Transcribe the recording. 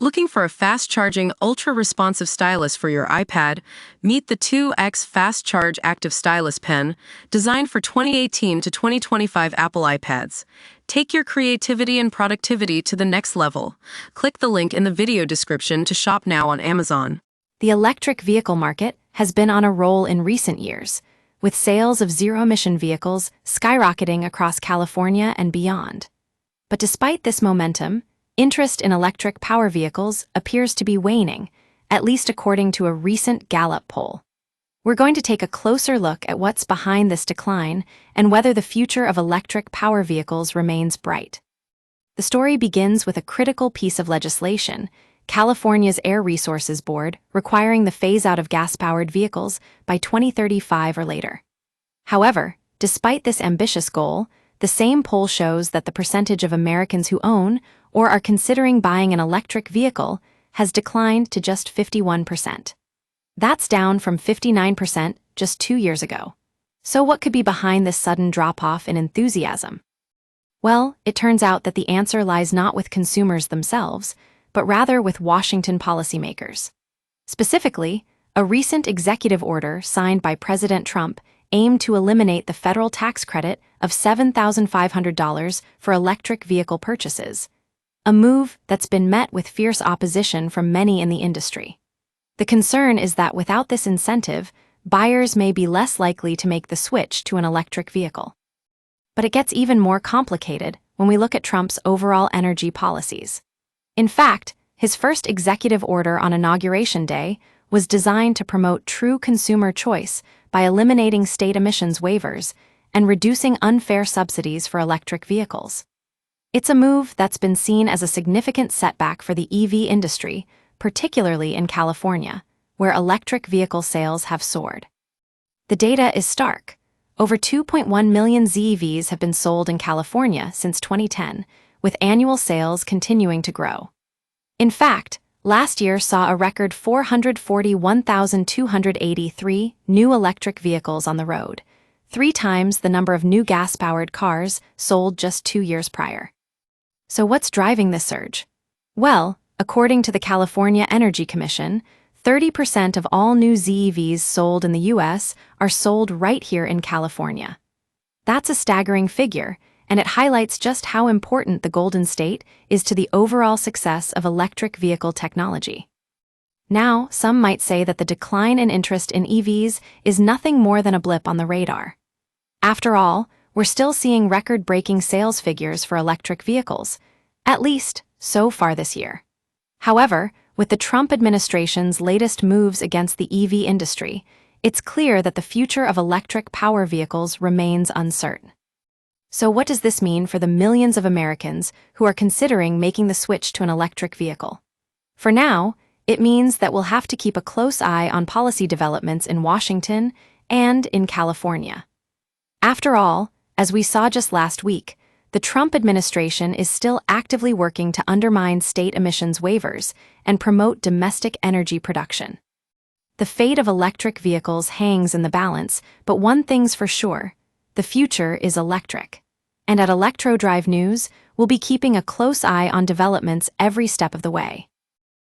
Looking for a fast-charging, ultra-responsive stylus for your iPad? Meet the 2X Fast Charge Active Stylus Pen, designed for 2018 to 2025 Apple iPads. Take your creativity and productivity to the next level. Click the link in the video description to shop now on Amazon. The electric vehicle market has been on a roll in recent years, with sales of zero-emission vehicles skyrocketing across California and beyond. But despite this momentum, interest in electric power vehicles appears to be waning, at least according to a recent Gallup poll. We're going to take a closer look at what's behind this decline and whether the future of electric power vehicles remains bright. The story begins with a critical piece of legislation, California's Air Resources Board requiring the phase-out of gas-powered vehicles by 2035 or later. However, despite this ambitious goal, the same poll shows that the percentage of Americans who own or are considering buying an electric vehicle has declined to just 51%. That's down from 59% just 2 years ago. So what could be behind this sudden drop-off in enthusiasm? Well, it turns out that the answer lies not with consumers themselves, but rather with Washington policymakers. Specifically, a recent executive order signed by President Trump aimed to eliminate the federal tax credit of $7,500 for electric vehicle purchases, a move that's been met with fierce opposition from many in the industry. The concern is that without this incentive, buyers may be less likely to make the switch to an electric vehicle. But it gets even more complicated when we look at Trump's overall energy policies. In fact, his first executive order on Inauguration Day was designed to promote true consumer choice by eliminating state emissions waivers and reducing unfair subsidies for electric vehicles. It's a move that's been seen as a significant setback for the EV industry, particularly in California, where electric vehicle sales have soared. The data is stark. Over 2.1 million ZEVs have been sold in California since 2010, with annual sales continuing to grow. In fact, last year saw a record 441,283 new electric vehicles on the road, 3 times the number of new gas-powered cars sold just 2 years prior. So what's driving this surge? Well, according to the California Energy Commission, 30% of all new ZEVs sold in the U.S. are sold right here in California. That's a staggering figure, and it highlights just how important the Golden State is to the overall success of electric vehicle technology. Now, some might say that the decline in interest in EVs is nothing more than a blip on the radar. After all, we're still seeing record-breaking sales figures for electric vehicles, at least so far this year. However, with the Trump administration's latest moves against the EV industry, it's clear that the future of electric power vehicles remains uncertain. So what does this mean for the millions of Americans who are considering making the switch to an electric vehicle? For now, it means that we'll have to keep a close eye on policy developments in Washington and in California. After all, as we saw just last week, the Trump administration is still actively working to undermine state emissions waivers and promote domestic energy production. The fate of electric vehicles hangs in the balance, but one thing's for sure: the future is electric. And at ElectroDrive News, we'll be keeping a close eye on developments every step of the way.